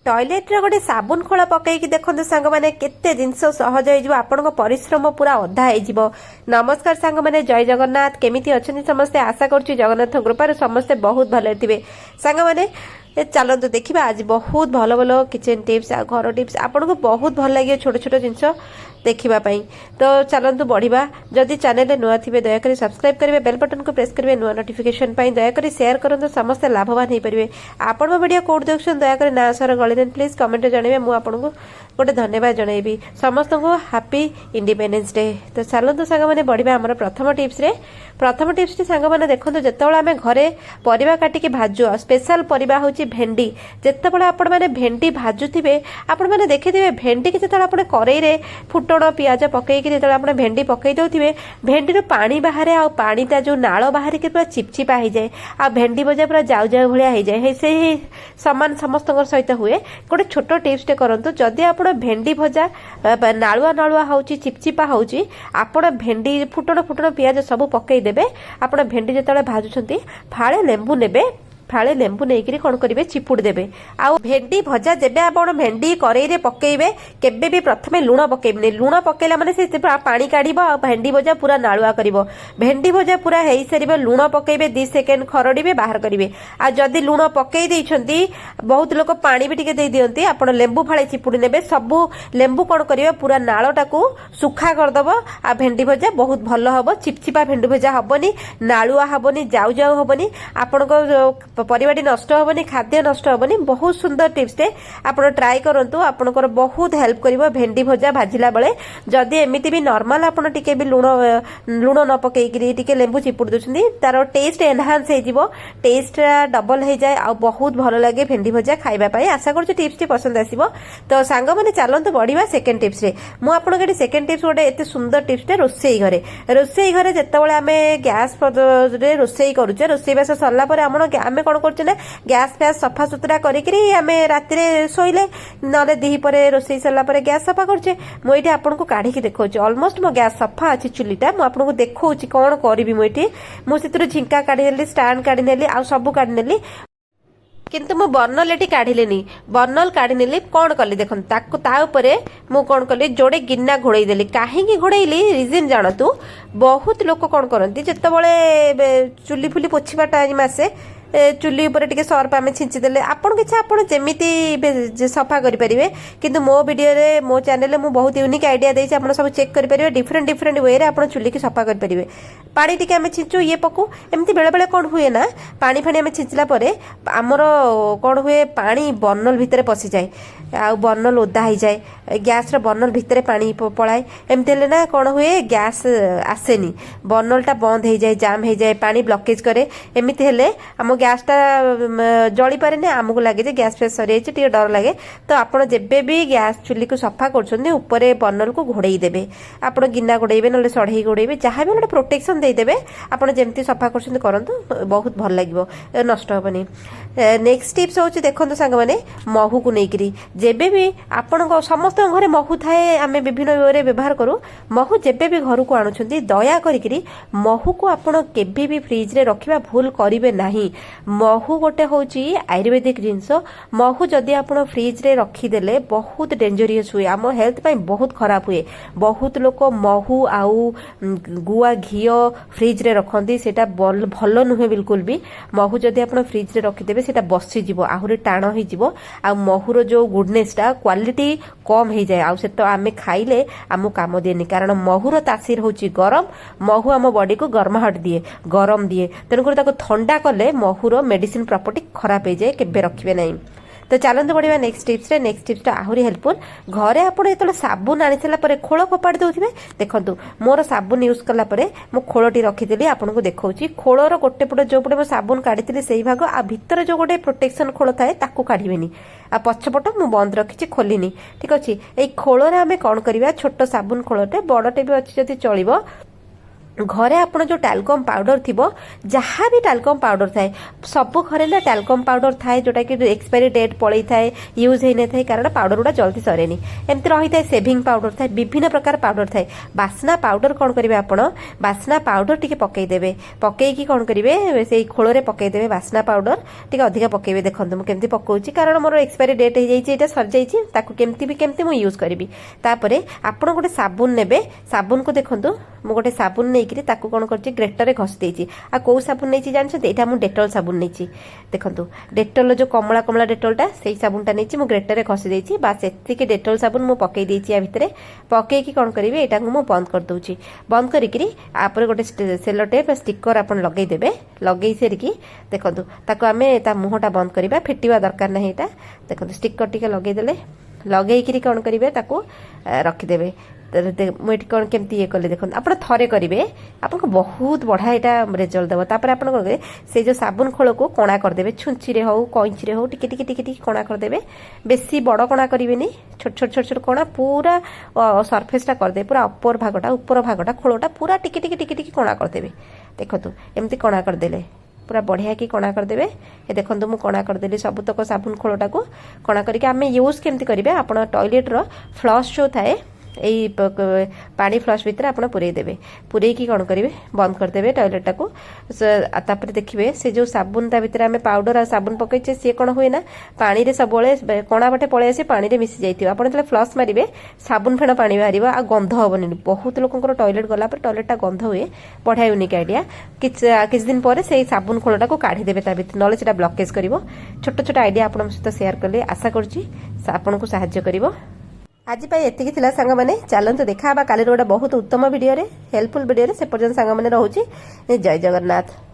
Toilet रे गोटे साबुन खोल पकईकी देखते सांग मैंने केते जिनस सहज हो आपण परिश्रम पूरा अधा हो। नमस्कार सांग मैंने जय जगन्नाथ केमिति अच्छे समस्ते आशा करुच्ची जगन्नाथ कृपार समस्ते बहुत भले थे सांग मैंने चलते देखा आज बहुत भल भल किचन टिप्स आ घर टिप्स आपन को बहुत भल लगे छोट छोट जिनस देखापी। तो चलतु बढ़िया जदि चैनल नुआ थे दयाकोरी सब्सक्राइब करेंगे बेल बटन को प्रेस करेंगे नुआ नोटिफिकेशन दयाकोरी शेयर करूँ समस्ते लाभवान हो पारे। आपण मो वीडियो कौट देखुन दयाकोरी ना सर गली प्लीज कमेंट जनइबे मुझे गोटे धन्यवाद जनइबी समस्त को हैप्पी इंडिपेंडेंस डे। तो चलतु सांग मैंने बढ़िया आम प्रथम टिप्स सांग मैंने देखो जिते आम घरे परिवा काटिकी भाजु स्पेशल परिवा हूँ भेंडी जिते आपण मैंने भेंडी भाजुवे आपण मैंने देखिथे भेंडी की जो आप कड़े फुटण पियाज पकईकि जो आप भेंडी पकई दे भेंडी पानी बाहर आ पानीटा जो नाल बाहर के पूरा चिपचिपा हो जाए आ भेंडी भजा पूरा जाऊ जाऊ भाया हो जाए से सामान समस्त सहित हुए। गोटे छोट टिप्स टे करंतु जदि आप भेंडी भजा नालुआ नालुआ हो चिपचिपा हो आपण भेंडी फुटण पियाज सब पकई देबे आपण भेंडी जतले भाजुछंती फाळे लेंबू नेबे फाळे लेंबू नहीं कौन करेंगे चिपुड़ी देवे आउ भेंडी भजा जेबे आपण भेंडी कड़े पकेबे केबे भी प्रथमे लुण पकेबे लुण पकेला माने से पानी काढ़ भेंडी भजा पूरा नालुआ कर भेंडी भजा पूरा हो सारे लुण पकेबे 2 सेकेंड खरड़े बाहर करेंगे आ जदि लुण पकई देइछंती बहुत लोग पानी भी टिके दे दियंती आपण लेंबू फाळे चिपुड़ी नेबे सबू लेंबू कौन करेंगे पूरा नालटा को सुखा करदब आ भेंडी भजा बहुत भल हम चिपचिपा भेंडी भजा हबनी नालुआ हबनी जाऊ जाऊ हबनी आपण परिवाटी नष्ट हेनी खाद्य नष्ट हेनी बहुत सुंदर टिप्स टे आप ट्राए करूँ आपंकर बहुत हेल्प कर भेंडी भजा भाजिला बेले जदि एमती भी नॉर्मल आप भी लुण लुण न पकईकि लेंबू चिपुड़ी दूसरी तार टेस्ट एनहांस हो टेस्ट डबल हो जाए आ बहुत भल लगे भेंडी भजा खाइबापी आशा कर टिप्स टी पसंद आसो। तो सांग मैंने चलते बढ़िया सेकेंड टिप्स मुझे सेकेंड टिप्स गोटे एत सुंदर टिप्स टे रोसई घरे जितेबाला आम गैस रोसई करुचे रोसईबास सरला आम कौन करछे ना गैस फैस सफा सुतरा करिकरी आमे रातिरे सोइले नले दिही परे रोसई सरला परे गैस सफा करछे मु एठी आपन को काढी के देखौछि ऑलमोस्ट मो गैस सफा अछि चुलीटा मु आपन को देखौछि कोन करबी मु एठी मु सितरो झिंका काढी नेली स्टैंड काढी नेली आ सब काढी नेली किंतु मु बर्नल एटी काढिलेनी बर्नल काढी नेली कोन कली देखन ताको ता ऊपरे मु कोन कली जोडे गिन्ना घोड़ई देली काहेकि घोड़ईली रीजन जानतु बहुत लोक कोन करंती जेतबळे चुली फुली पोछिबा टाइम आसे चुली ऊपर टिके सर्फ आम छिंचीदेले आपन किसी आप जमी सफा करेंगे किंतु मो वीडियो रे मो चैनल मु बहुत यूनिक आइडिया देछि आपन सब चेक करेंगे डिफरेंट डिफरेंट वे रे आपन चुली की सफा करेंगे पानी टिके आम छिंचु ये पकू एमती बेले बेले कौन हुए ना पानी फानी आम छिंचला परे आमर कौन हुए पानी बर्नल भितर पशि जाए आ बर्नल ओदा हो जाए गैस बर्नल भितर पानी पलाए एमती ना कौन हुए गैस आसेनी बर्नलटा बंद हो जाए जाम हो जाए पानी ब्लकेज करे एमती हेले आम गैसटा जली पारे आमको लगे जे गैस फेस सरी जाइए डर लगे। तो आपड़ जेबे भी गैस चुली को सफा कर बर्नल को घोड़ई देवे आप गिना घोड़े ना सढ़ई घोड़े जहाँ भी गोटे प्रोटेक्शन देदेवे आप जमी सफा करूँ बहुत भल लगे नष्ट हेनी। नेक्स्ट टिप्स हूँ देखो सांग मैंने महू को लेकिन जेबे भी आपण समस्त घरे महू थाए आम विभिन्न वे व्यवहार करूँ महू जेबे भी घर को आणुछंती दया करी महू को आपण केबे भी फ्रिज रे रखिबा भूल करिवे नाही। महू गोटे हूँ आयुर्वेदिक जिनस महू जदि आप फ्रिज रे रखीदेले बहुत डेंजरियस हुए आम हेल्थ पाई बहुत खराब हुए बहुत लोक महू आउ गुआ घी फ्रिज रे रखती सेटा भल नुहे बिल्कुल भी महू जदि आप फ्रिज रे रखीदेवे सेटा बसीज आहरी टाण हो आ महूर जो गुडनेसटा क्वालिटी कम हो जाए आ तो आम खाइले आम काम दिएनि कारण महूर तासीर हूँ गरम महू आम बॉडी को गर्माहट दिए गरम दिए तेणुकर ठंडा कले महूर मेडिसिन प्रॉपर्टी खराब हो जाए केबे रखिबे नहीं। तो चलते बढ़िया नेक्स्ट टिप्स आहरी हेल्पफुल घरे आपड़ जो साबुन आनी सारा खोल फोपाड़ी दौथे देखो मोर साबुन यूज कलापर मो खोलटी रखीदी आपको देखा खोलर गोटे पट जो पटे साबुन काढ़ी से भाग आ भितर जो गोटे प्रोटेक्शन खोल थाए ताकू काढ़ी आ पछपट मु बंद रखी खोलिनी ठीक अच्छे। यही खोलर आम कौन करवा छोट साबुन खोलटे बड़टे भी अच्छी जदि चलो घरे आपण जो टालकम पाउडर थी जहाँ भी टालकम पाउडर थाए सब घरे ना टालकम पाउडर थाए जोटा कि एक्सपायरी डेट पड़े थाए यूज होने थाए कारण पाउडर गुड़ा जल्दी सरेनी एमती रही थाए सेविंग पाउडर थाए विभिन्न प्रकार पाउडर थाए बास्ना पाउडर कौन करेंगे आपण बास्ना पाउडर टिके पकईदेवे पकईकी कौन करेंगे से खोल पकईदेवे बास्ना पाउडर टिके अधिका पकईबे देखो मुझे केमती पकाउची कारण मोर एक्सपायरी डेट हो जाइए सर जाइए ताकू केमती भी केमती मुझे यूज करी तापर आपण गोटे साबुन नेबे साबुन को देखो मु गोटे साबुन नहीं ताकू कौन कर ग्रेटर रे घसी देछि आ को साबुन नहीं जानते यहाँ मुझे डेटल साबुन नहीं देखो डेटल जो कमला कमला डेटलटा से साबुनटा नहीं मुझे ग्रेटर रे घसी देछि बास एतिक डेटल साबुन मुझे पकई देछि या भितर पकईकी कौन करेंगे यहाँ मुझे बंद कर दूची बंद करी आपरे गोटे सेलो टेप स्टिकर आप लगेदेवे लगे सारिकी देखो ताको आम ता मुहटा बंद करवा फिटिवा दरकार ना यहाँ देखो स्टिकर टिके लगेदेले लगेकरी कौन करेंगे ताको रखिदेवे मुझे कौन केमती ये कले देखो आप थे करेंगे आपको बहुत बढ़िया यहाँ रेजल्ट देव तापर आप से जो साबुन खोल को कणा करदे छुंची हो कैंची हो टिके टिके टिके टिके कणा करदे बेसी बड़ कणा करेंगे छोट छोट छोट छोट कणा पूरा सरफेसटा करदे पूरा अपर भागटा खोलटा पूरा टिके टिके टिके टिके कणा करदे देखो एमती कणा करदेले पूरा बढ़िया की कणा करदेवे ये देखो मुझे कणा करदेली सबुतक साबुन खोलटा को कणा करके आम यूज केमती करेंगे आप टॉयलेट रो फ्लश जो थाए यही पानी फ्लश भितर आप पुरेदेवे पुरेकी कौन करेंगे बंद करदेवे टॉयलेटा को तापर देखिए से जो साबुन ता भितर आम पाउडर आ साबुन पकईचे सी कौन हुए ना पानी रे सब कणा बाटे पलि आसे पानी रे मिसी जाइए आप फ्लश मारे साबुन फेण पानी बाहर आ गंध हेनी बहुत लोकर टॉयलेट गला टॉयलेटा गंध हुए बढ़िया यूनिक आइडिया किछ दिन पर से साबुन खोलटा को काढ़ीदेवे ना से ब्लकेज कर छोट छोट आइडिया आप सहित सेयार कले आशा करुँच को साहाय्य करिवो आज एतिकी थिला सांग माने चलते देखा काली गोटे बहुत उत्तम वीडियो हेल्पफुल वीडियो से पर्यटन सांग माने रहूची जय जगन्नाथ।